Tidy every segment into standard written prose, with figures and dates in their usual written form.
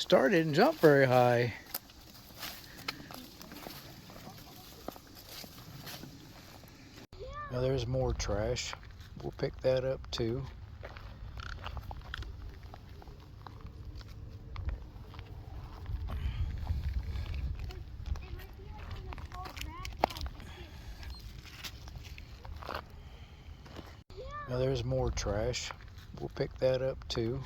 Star didn't jump very high. Now there's more trash. We'll pick that up too. Now there's more trash. We'll pick that up too.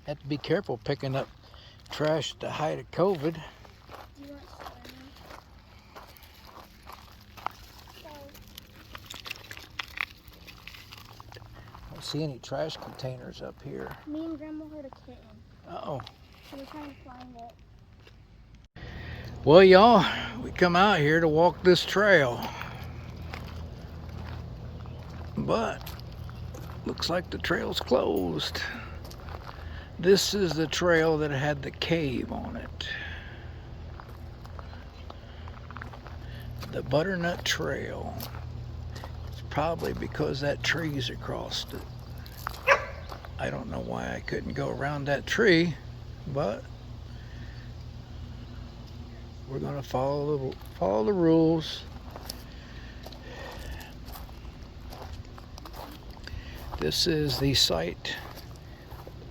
Have to be careful picking up trash at the height of COVID. I don't see any trash containers up here. Me and Grandma heard a kitten. Uh-oh. So we're trying to find it. Well, y'all, we come out here to walk this trail. But looks like the trail's closed. This is the trail that had the cave on it. The Butternut Trail. It's probably because that tree's across it. I don't know why I couldn't go around that tree, but we're gonna follow the rules. This is the site,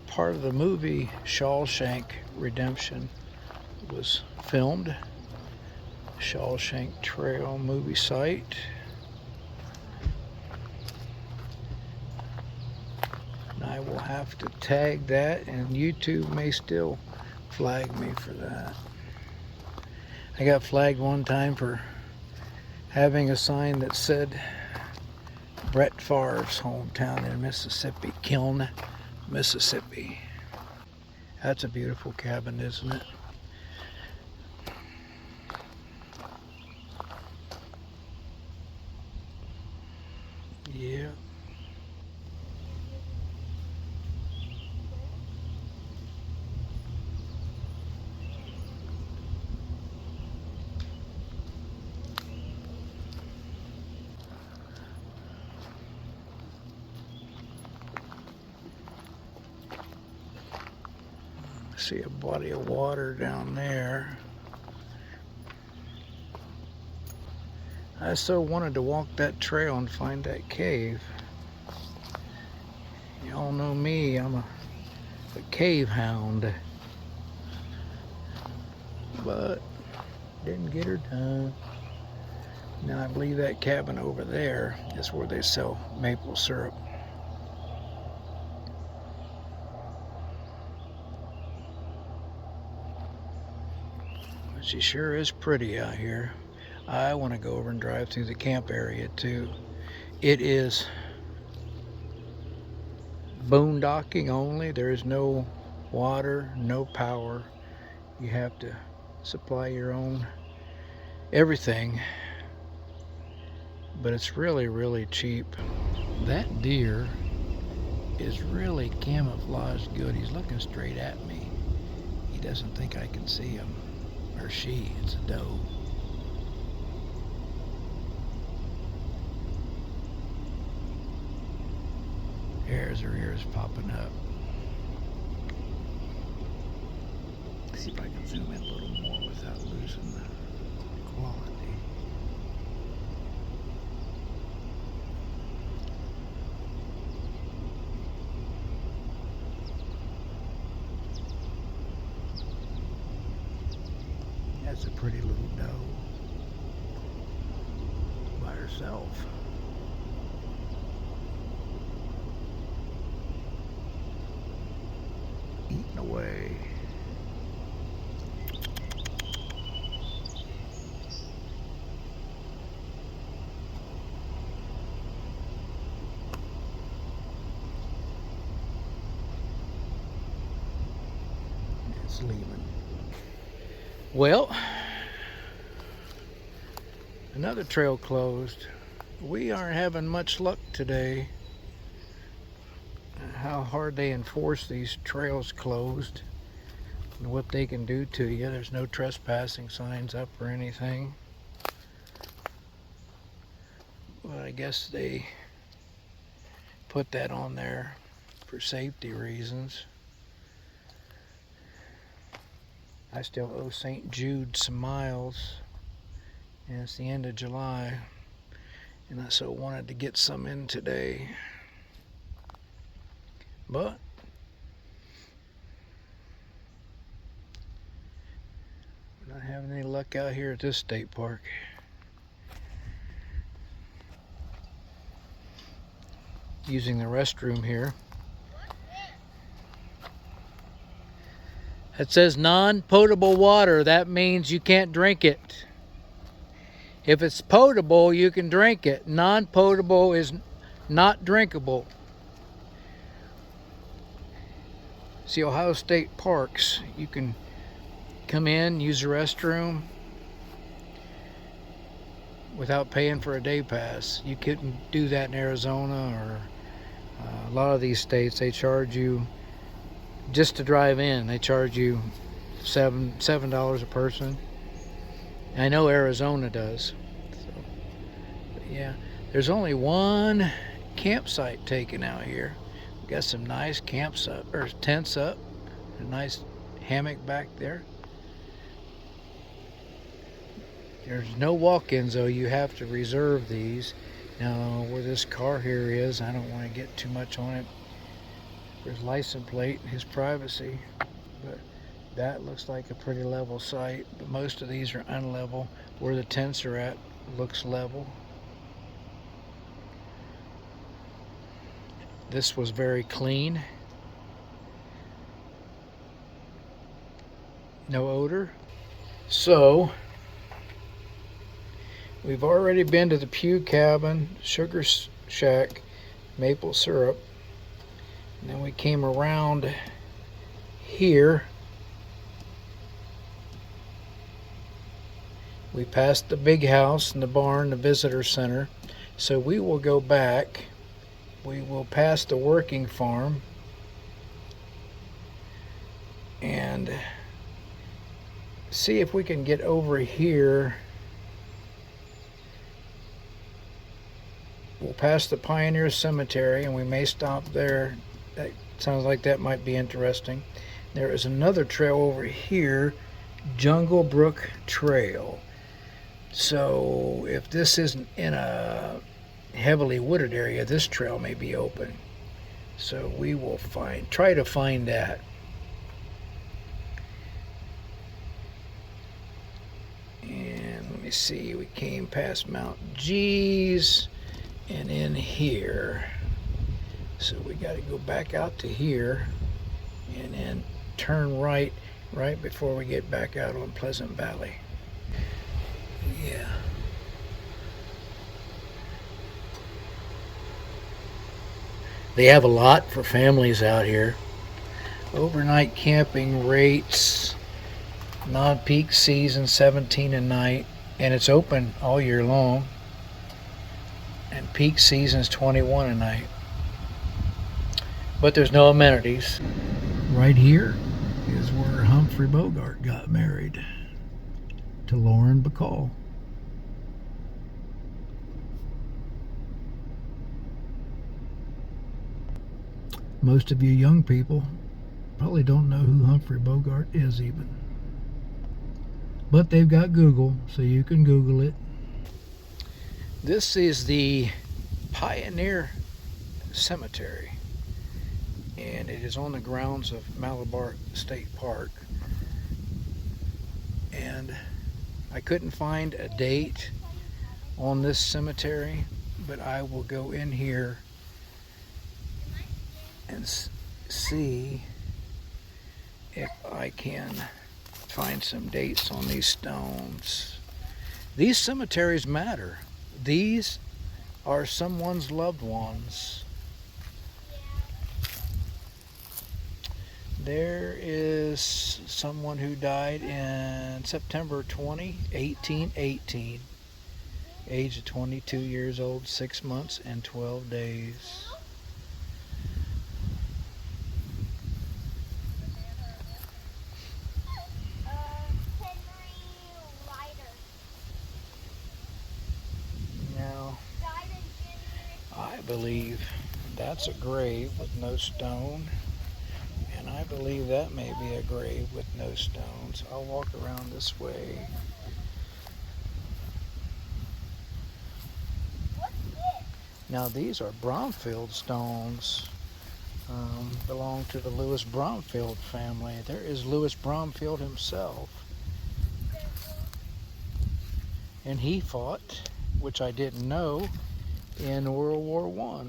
part of the movie Shawshank Redemption was filmed. Shawshank Trail movie site. And I will have to tag that, and YouTube may still flag me for that. I got flagged one time for having a sign that said Brett Favre's hometown in Mississippi, Kiln, Mississippi. That's a beautiful cabin, isn't it? Yeah. See a body of water down there. I so wanted to walk that trail and find that cave. Y'all know me, I'm a cave hound. But didn't get her done. Now I believe that cabin over there is where they sell maple syrup. She sure is pretty out here. I want to go over and drive through the camp area too. It is boondocking only. There is no water, no power. You have to supply your own everything. But it's really, really cheap. That deer is really camouflaged good. He's looking straight at me. He doesn't think I can see him. Or she, it's a doe. There's her ears popping up. See if I can zoom in a little more without losing the quality. That's a pretty little doe by herself. Eating away. It's leaving. Well, another trail closed. We aren't having much luck today. How hard they enforce these trails closed. and what they can do to you. There's no trespassing signs up or anything. But I guess they put that on there for safety reasons. I still owe St. Jude some miles, and it's the end of July, and I so wanted to get some in today. But we're not having any luck out here at this state park. Using the restroom here. It says non-potable water. That means you can't drink it. If it's potable, you can drink it. Non-potable is not drinkable. See, Ohio State Parks, you can come in, use the restroom without paying for a day pass. You couldn't do that in Arizona or a lot of these states. They charge you just to drive in. They charge you $7 a person. I know Arizona does. So, but yeah, there's only one campsite taken out here. We got some nice camps up or tents up, a nice hammock back there. There's no walk-ins though. You have to reserve these. Now where this car here is, I don't want to get too much on it. For his license plate and his privacy, but that looks like a pretty level site. But most of these are unlevel. Where the tents are at looks level. This was very clean. No odor. So we've already been to the Pew Cabin, Sugar Shack, Maple Syrup. And then we came around here. We passed the big house and the barn, the visitor center. So we will go back. We will pass the working farm. And see if we can get over here. We'll pass the Pioneer Cemetery and we may stop there. That sounds like that might be interesting. There is another trail over here, Jungle Brook Trail. So if this isn't in a heavily wooded area, this trail may be open. So we will try to find that. And let me see, we came past Mount G's and in here. So we got to go back out to here and then turn right before we get back out on Pleasant Valley. Yeah. They have a lot for families out here. Overnight camping rates, non-peak season $17 a night, and it's open all year long. And peak season is $21 a night. But there's no amenities. Right here is where Humphrey Bogart got married to Lauren Bacall. Most of you young people probably don't know who Humphrey Bogart is even. But they've got Google, so you can Google it. This is the Pioneer Cemetery, and it is on the grounds of Malabar State Park. And I couldn't find a date on this cemetery, but I will go in here and see if I can find some dates on these stones. These cemeteries matter. These are someone's loved ones. There is someone who died in September 20, 1818, age of 22 years old, 6 months and 12 days. believe. That's a grave with no stone. And I believe that may be a grave with no stones. I'll walk around this way. What's this? Now these are Bromfield stones. Belong to the Louis Bromfield family. There is Louis Bromfield himself. And he fought, which I didn't know, in World War I.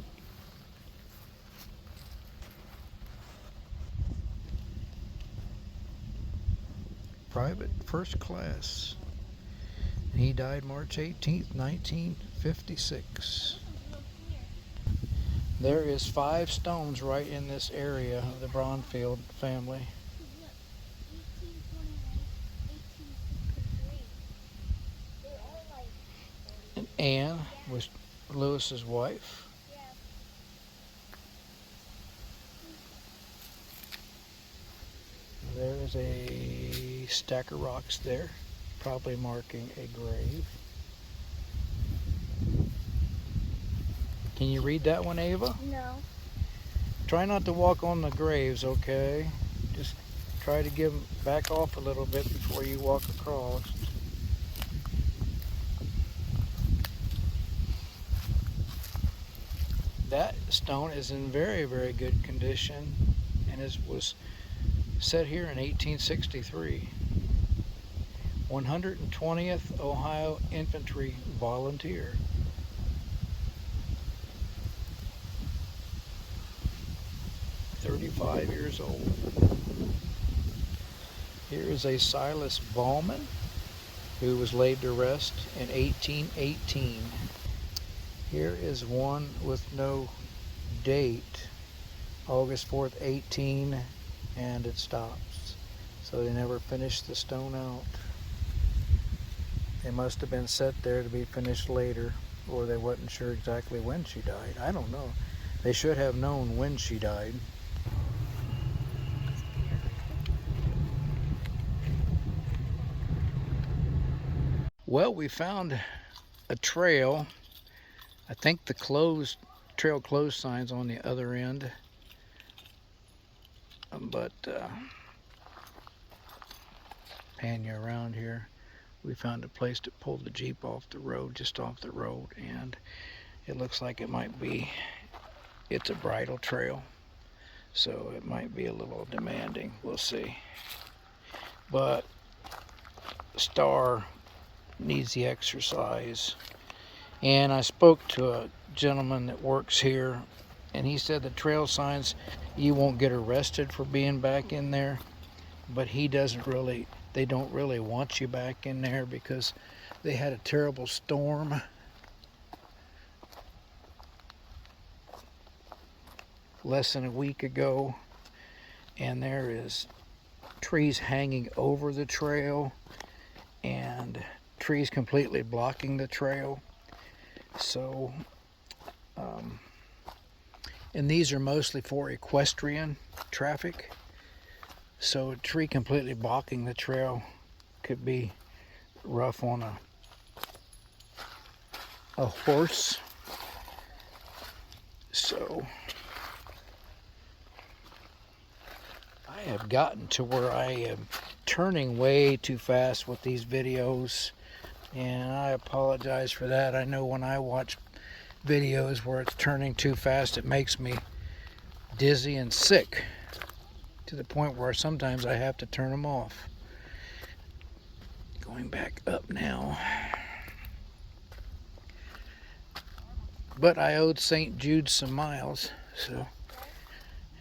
Private first class. He died March 18th, 1956. There is 5 stones right in this area of the Bromfield family. Look, 1829, 1863. They're all like. And Anne was Lewis's wife. Yeah. There is a stack of rocks there, probably marking a grave. Can you read that one, Ava? No. Try not to walk on the graves, okay? Just try to back off a little bit before you walk across. That stone is in very, very good condition and was set here in 1863. 120th Ohio Infantry Volunteer. $35 old. Here is a Silas Ballman who was laid to rest in 1818. Here is one with no date, August 4th, 18, and it stops. So they never finished the stone out. They must have been set there to be finished later, or they wasn't sure exactly when she died. I don't know. They should have known when she died. Well, we found a trail. I think the trail closed signs on the other end. But pan you around here. We found a place to pull the Jeep off the road, just off the road, and it looks like it's a bridle trail, so it might be a little demanding. We'll see. But Star needs the exercise. And I spoke to a gentleman that works here, and he said the trail signs, you won't get arrested for being back in there, but they don't really want you back in there because they had a terrible storm less than a week ago, and there is trees hanging over the trail and trees completely blocking the trail. So and these are mostly for equestrian traffic, so a tree completely blocking the trail could be rough on a horse. So I have gotten to where I am turning way too fast with these videos, and I apologize for that. I know when I watch videos where it's turning too fast, it makes me dizzy and sick to the point where sometimes I have to turn them off. Going back up now. But I owed St. Jude some miles, so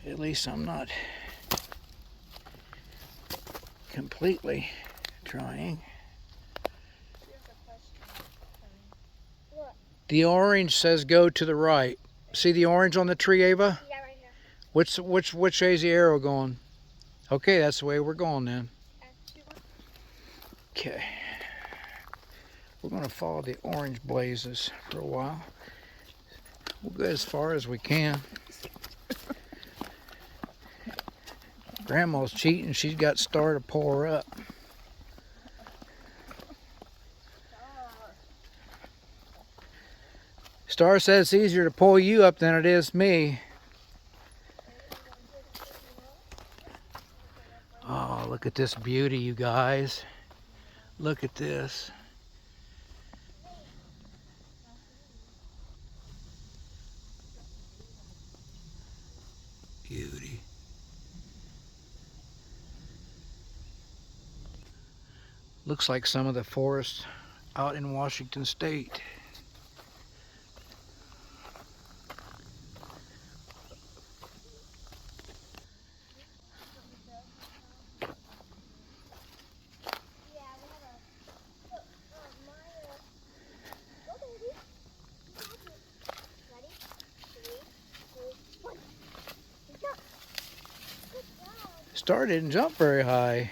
at least I'm not completely trying. Look. The orange says go to the right. See the orange on the tree, Ava? Yeah, right here. Which way is the arrow going? Okay, that's the way we're going then. Okay. We're going to follow the orange blazes for a while. We'll go as far as we can. Grandma's cheating. She's got Star to pull her up. Star says it's easier to pull you up than it is me. Oh, look at this beauty, you guys. Look at this. Beauty. Looks like some of the forest out in Washington State. Star didn't jump very high.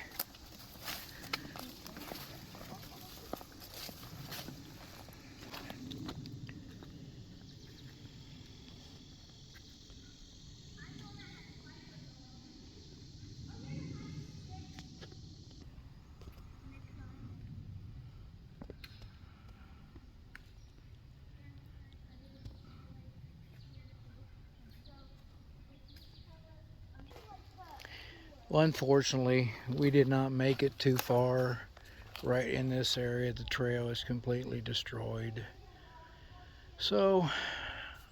Well, unfortunately, we did not make it too far. Right in this area, the trail is completely destroyed. So, I'm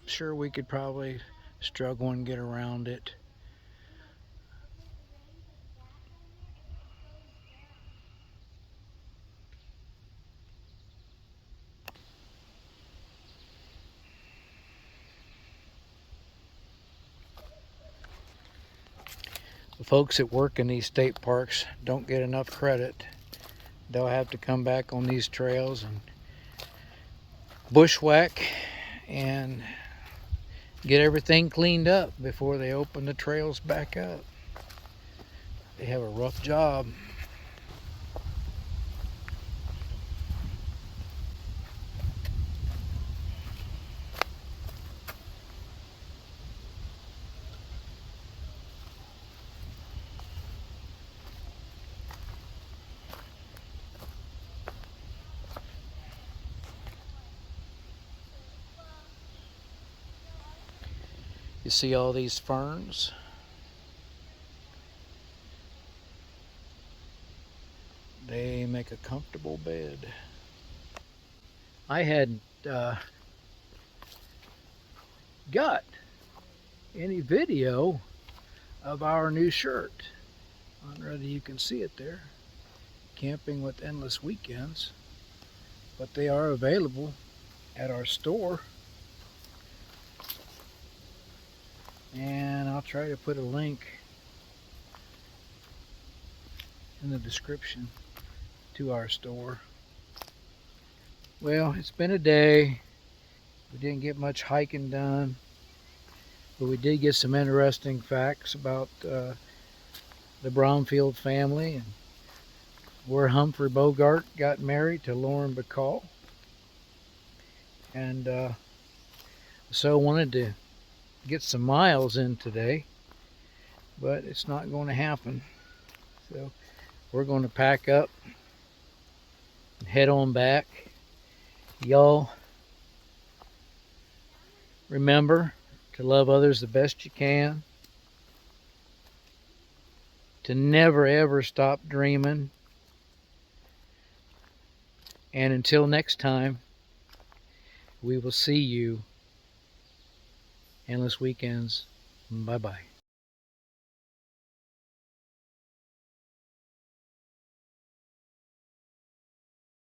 sure we could probably struggle and get around it. The folks that work in these state parks don't get enough credit. They'll have to come back on these trails and bushwhack and get everything cleaned up before they open the trails back up. They have a rough job. You see all these ferns? They make a comfortable bed. I had got any video of our new shirt. I don't know whether you can see it there. Camping with Endless Weekends. But they are available at our store. And I'll try to put a link in the description to our store. Well, it's been a day. We didn't get much hiking done, but we did get some interesting facts about the Bromfield family and where Humphrey Bogart got married to Lauren Bacall. And so wanted to get some miles in today, but it's not going to happen. So we're going to pack up and head on back. Y'all remember to love others the best you can, to never ever stop dreaming, and until next time, we will see you. Endless Weekends. Bye-bye.